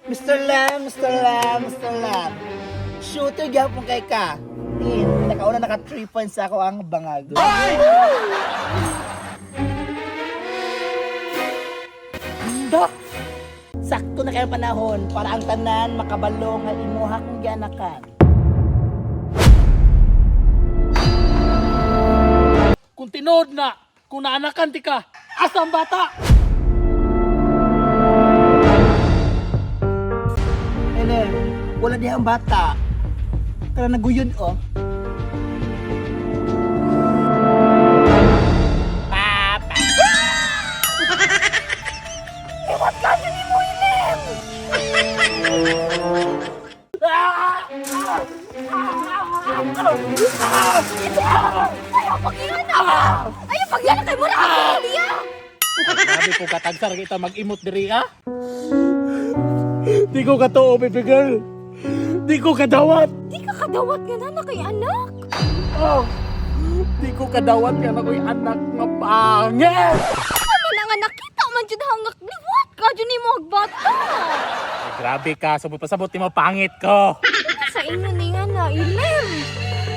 Mr. Lam, Mr. Lam, Mr. Lam. Shooter gyapon kay ka. Nakauna naka 3 points ako ang bangag. Ay! Handa! Sakto na kayo panahon para ang tanan makabalo nga imuha kong gianakan. Kung tinood na, kung naanakan ti ka, asang bata! Ene, wala diha ang bata. Kaya naguyod oh. Papa! Iwat ka niyo ni mo ilim! Ayaw pag-iyan kay mo na kasi niya! Sabi ko katagsar kita mag-imot diri ha? Di ko katoo, baby girl. Di ko kadawat. Di ka kadawat nga na kay anak! Oh, di ko kadawat nga na ko'y anak nga pangit. Ano na nga nakita man dyan hangak liwat ka dyan ni mo agbata! Ay, grabe ka, sabot-pasabot mo pangit ko. Sa inyo ni nga na, ilim!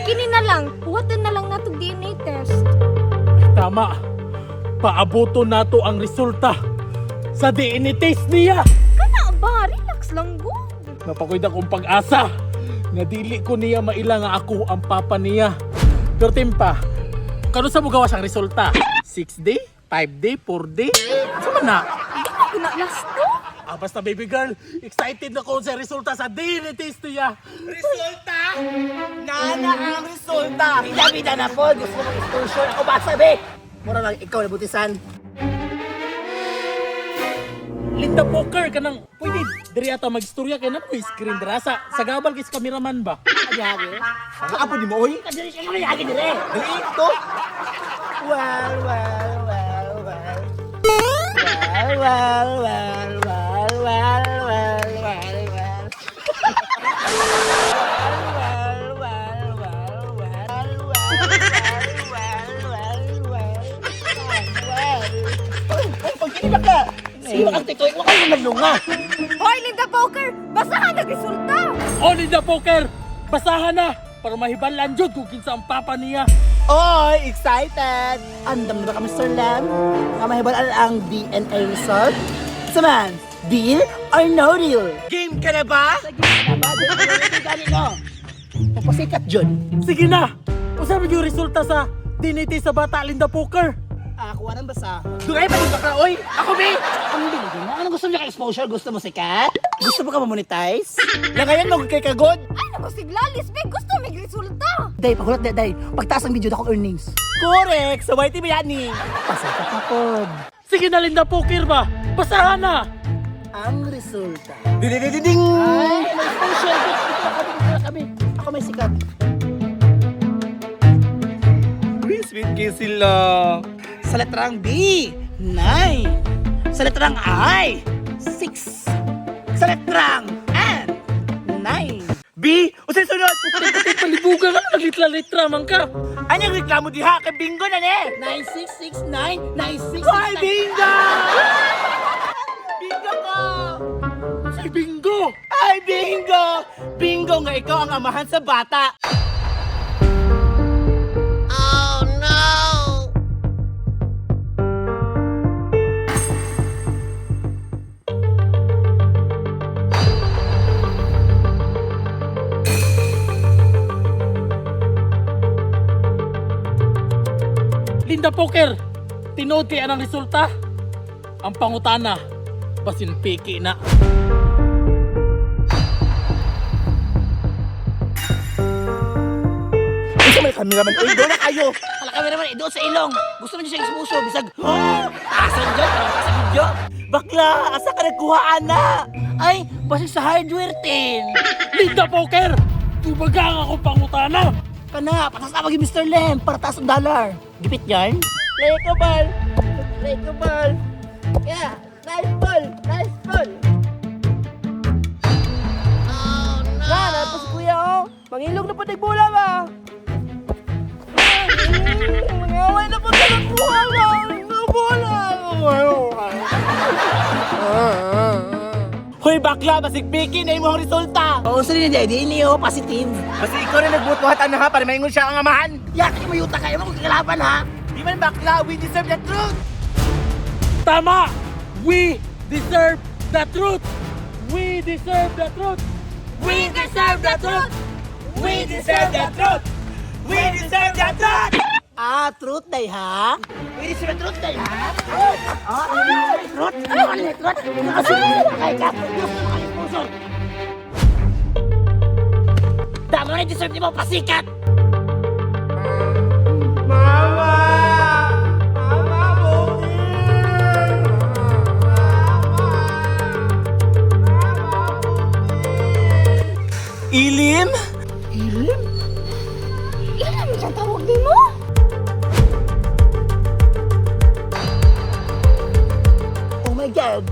Kini na lang, huwatan na lang nato DNA test. Tama, paabuto nato ang resulta sa DNA test niya. Kana ba? Relax lang go! Napakoy na kong pag-asa nga dili ko niya maila nga ako ang papa niya. Pero timpa, kano sa mo gawas ang resulta? 6 day? 5 day? 4 day? Sama na? Di ko kinalas to? Basta baby girl, excited na ko sa resulta sa DNA test niya. Resulta? Nana ang resulta! Bida-bida na po! Gusto mo exposure ako ba sabi? Mura lang ikaw na butisan. Linda Poker ka nang, pwede diri ata mag-istorya kay na po screen dira sa gabal kay cameraman ba? Agyagi? Kaapo di mo oy? Kadiri siya yung agyagi dire! Dili ito! Well, well, well, well. Well, well, well, well, well, well, well, well. Pag-inibak ka! Sino kang titoy? Huwag kang nalunga! Hoy, Linda Poker! Basahan nag-resulta! O Linda Poker, basahan na para mahibalan jud kung kinsa ang papa niya. Oy! Excited! Andam na ba ka, Mr. Lam? Nga mahibalaan ang DNA result? Saman, deal or no deal? Game ka na ba? Sige na ba? Dito na rin galing no? Papasikat dyan. Sige na. Usabi yung resulta sa DNA test sa bata Linda Poker. Ako anong basa? Duray pa din ba ka, oy? Ako, be! Ang binigyan mo? Anong gusto mo ka exposure? Gusto mo sikat? Gusto mo ka mamonetize? Yan ngayon mo kay kagod? Ay, nagsiglalis, be! Gusto may resulta! Day, pagulat day. Pagtaas ang video na akong earnings. Correct! Sa YT ba yan ni? Pasikat na pod. Sige na Linda Poker ba? Basahan na. Ang resulta. Ding! Ay, may exposure. Dito kami. Ako may sikat. Uy, sweet kiss sila. Sa letrang B, 9. Sa letrang I, 6. Sa letrang N, 9. B, o sa sunod? Tek palibugan ka na naglitra-litra man ka. Anyang reklamo diha kay bingo na ne? 9669, 9669. Hoy, bingo! Bingo ko! Si Bingo. Ay, bingo! Bingo nga ikaw ang amahan sa bata. Linda Poker, tinood kay anang resulta? Ang pangutana, basin piki na. Isa may cameraman. Uy, doon na kayo. Hala cameraman, doon sa ilong. Gusto mo niyo siya exposure. Bisag, asan dyan? Parang ka sa video. Bakla, asa ka nagkuha, ana? Ay, basta sa hardware tin. Linda Poker, tubagang ako pangutana. Kana, patas na maging Mr. Lem para taas ang dollar. Gipit yan? Play ko ball. Play ko ball. Yeah, nice ball. Nice ball. Oh, no. Tapos kuya, oh. Mangilog na po nagbola ba? Mangaway na po nagbuha ba? Nagbola. Hoy bakla, basig piki na imong resulta. Oo, sa rin daddy, niyo, positive. Basta ikaw rin nagbutuhatan na ha, para maingon siya ang amahan. Yaki, mayuta kayo, magkakalaban ha. Di man bakla, we deserve the truth. Tama! We deserve the truth! We deserve the truth! We deserve the truth! We deserve the truth. We deserve the truth. Ah, truth day ha? Pwede sila truth day ha? Truth? Ano truth? Nakasulit kay ka. Gusto mo kay sponsor. Damo na deserve ni mo pasikat. Ilim? Ilan siyang tawag din mo? Oh my God!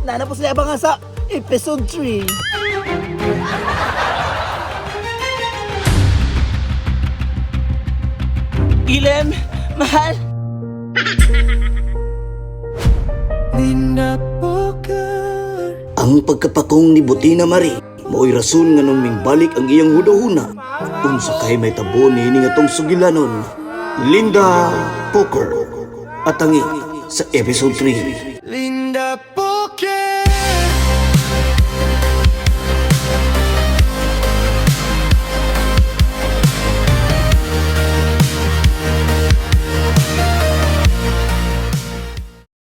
Nana po sila abangan sa episode 3. Ilim? Mahal? Ang pagkapakong ni Butina Marie mao'y rason nga nung mingbalik ang iyang hudahuna unsa kay may tabo ni nga tong sugilanon. Linda Poker at tangi sa episode 3. Linda